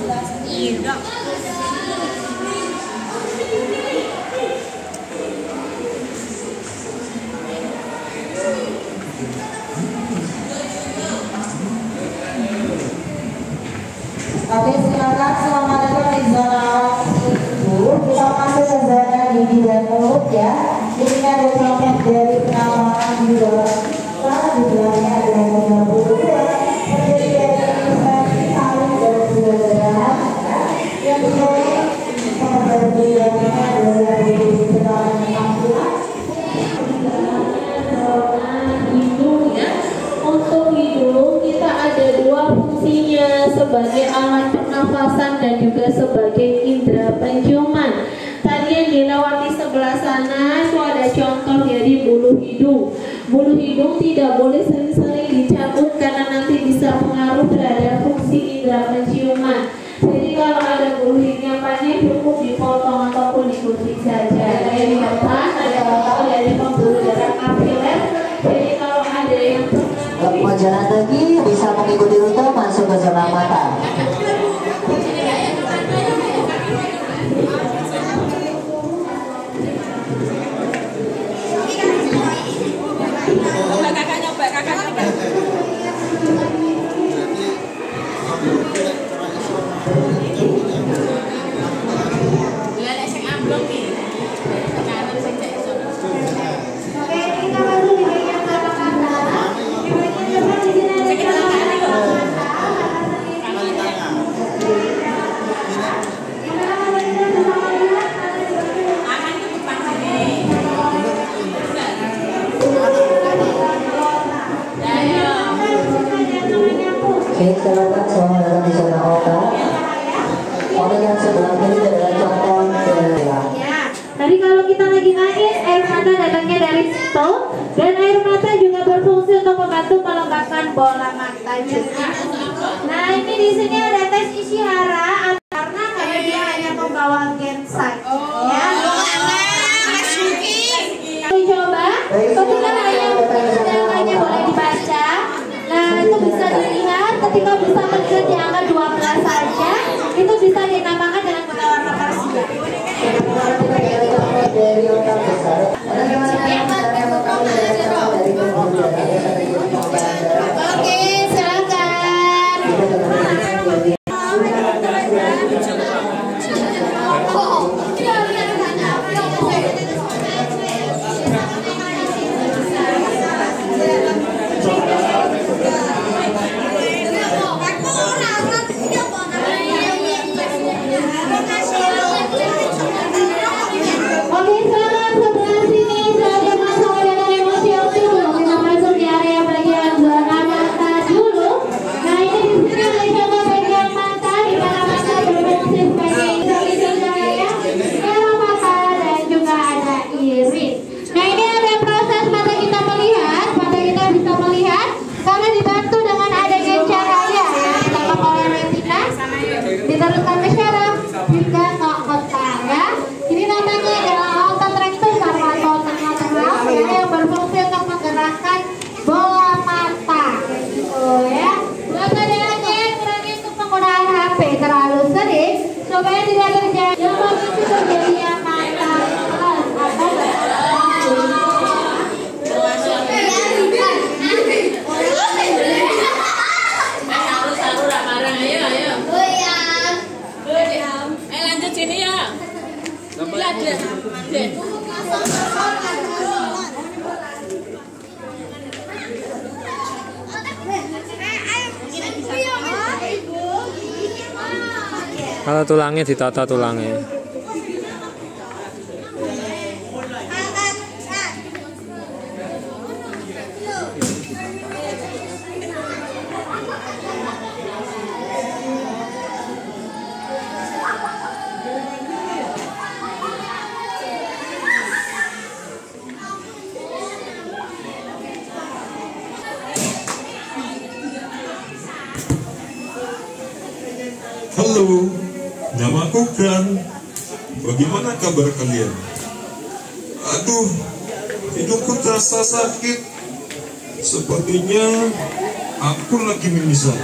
Iya. Oke, silakan selamat datang di zona ibu. Kita masuk ke zona gigi dan mulut ya. Ini ada contoh dari penamaan di dalam di belakangnya ada 32 penelitian investasi alim dan juga darah yang dimulai pada bulannya adalah di sekitar 60. Untuk hidung kita ada dua fungsinya, sebagai alat pernafasan dan juga sebagai indera penciuman. Tadi yang dilewati sebelah sana itu ada contoh dari bulu hidung. Bulu hidung tidak boleh sering-sering dicabut karena nanti bisa pengaruh terhadap fungsi indera penciuman. Jadi kalau ada bulu hidung yang panjang cukup dipotong ataupun digunting saja. Kayak di depan ada contoh dari pembuluh darah kapiler. Jadi kalau ada yang Mau jalan lagi bisa mengikuti rute masuk ke zona mata. Silakan selamat datang di zona otak. Otak yang sebelah kiri adalah contoh dari ya. Tadi kalau kita lagi nangis, air mata datangnya dari situ, dan air mata juga berfungsi untuk membantu melembabkan bola mata juga. Nah, ini di sini ada tes Ishihara karena dia hanya membawa gen size. Ya. Coba, ketika hanya boleh dibaca. Nah, itu bisa dilihat ketika bisa melihat di angka 12 saja, itu bisa dinamakan dengan warna parsial. Oke, silakan. Diteruskan ke syaraf hingga ke otak ya. Ini namanya adalah otot rektum sama otot tengah-tengah ya, yang berfungsi untuk menggerakkan bola mata gitu ya. Buat adik-adik yang berani untuk penggunaan HP terlalu sering supaya tidak terjadi yang berfungsi terjadinya mata atau sini ya. Lihat deh. Kalau tulangnya ditata tulangnya. Halo, namaku Gran. Bagaimana kabar kalian? Aduh, hidungku terasa sakit. Sepertinya aku lagi mimisan.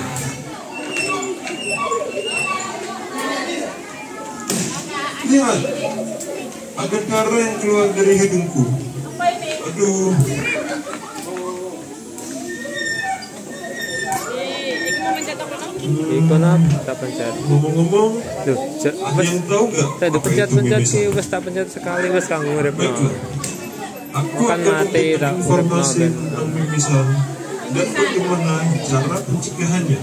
Lihat, ada darah yang keluar dari hidungku. Aduh. Ikon apa? Tak pencet. Ngomong-ngomong, Duh, ada yang tahu nggak? saya apa pencet itu sih, mimisan? wes tak pencet sekali wes kanggo urip. Baiklah, aku Kan akan mati, memberikan tak informasi urip, tentang mimisan dan bagaimana cara pencegahannya.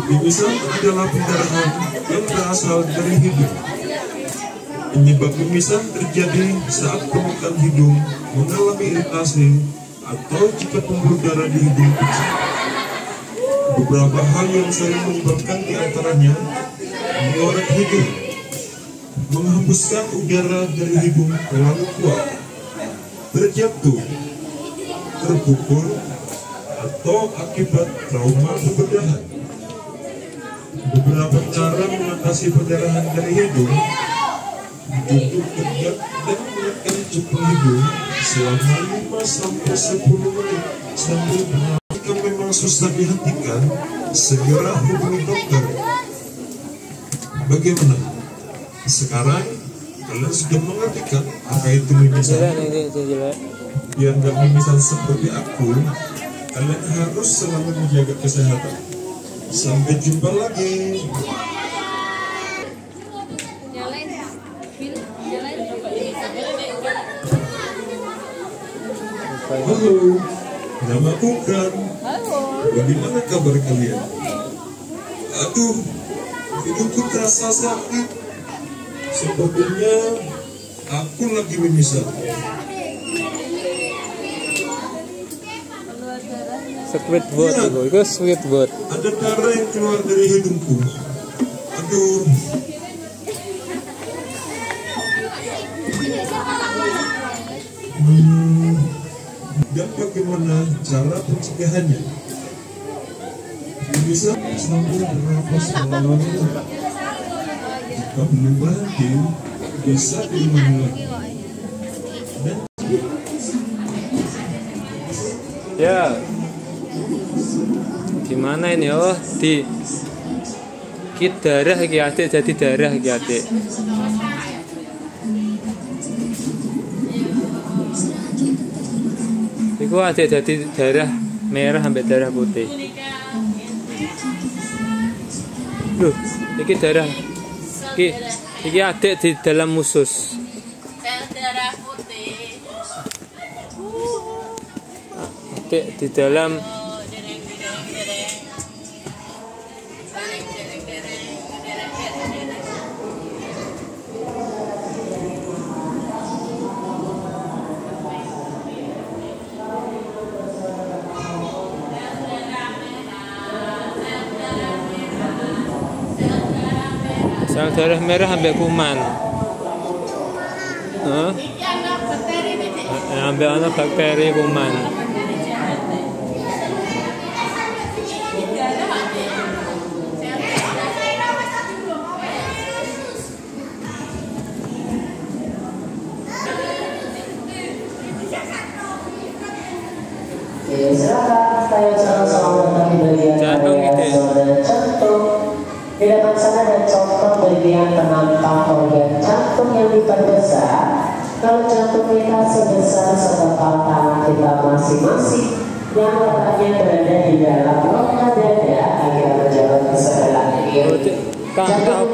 Mimisan adalah pendarahan yang berasal dari hidung. Penyebab mimisan terjadi saat permukaan hidung mengalami iritasi atau jika pembuluh darah di hidung pecah. Beberapa hal yang sering menyebabkan diantaranya mengorek hidung, menghembuskan udara dari hidung terlalu kuat, terjatuh, terpukul, atau akibat trauma pembedahan. Beberapa cara mengatasi perdarahan dari hidung: duduk tegak dan menekan jempol hidung selama 5-10 menit sambil bernafas. Jika memang susah dihentikan, segera hubungi dokter. Bagaimana? Sekarang kalian sudah mengerti kan apa itu mimisan? Biar nggak mimisan seperti aku, kalian harus selalu menjaga kesehatan. Sampai jumpa lagi. Halo, nama aku Kan. Bagaimana kabar kalian? Aduh, hidungku terasa sakit. Sepertinya aku lagi mimisan. Squidward itu Squidward. Ada darah yang keluar dari hidungku. Aduh. Dan bagaimana cara pencegahannya? Bisa sambil bernafas melalui. Jika belum berhenti, bisa diulangi lagi. Dan Ya. Gimana ini? Oh, di kit darah iki adik, jadi darah iki adik. Iku adik jadi darah merah sampai darah putih. Loh, iki darah. Iki adik di dalam usus. Darah putih. Adik di dalam sel darah merah sampai kuman. Sampai ada bakteri kuman. Silakan saya selamat datang di bagian Jantung ide. jantung. Di depan sana ada contoh bagian penantang organ jantung yang diperbesar. Kalau jantung kita sebesar setengah tangan kita masing-masing, yang letaknya berada di dalam rongga dada agar menjalan ke sebelah kiri. Jantung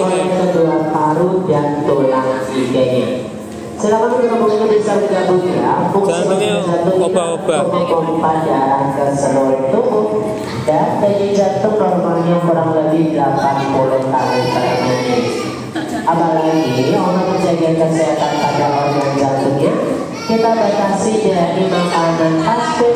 kedua paru dan tulang iganya. Silakan teman-teman bisa bergabung ya. Jantungnya obah-obah. Memompa darah ke seluruh tubuh dan denyut jantung normalnya kurang lebih 80 kali per menit. Apalagi untuk menjaga kesehatan pada organ jantungnya, kita batasi dari makanan fast food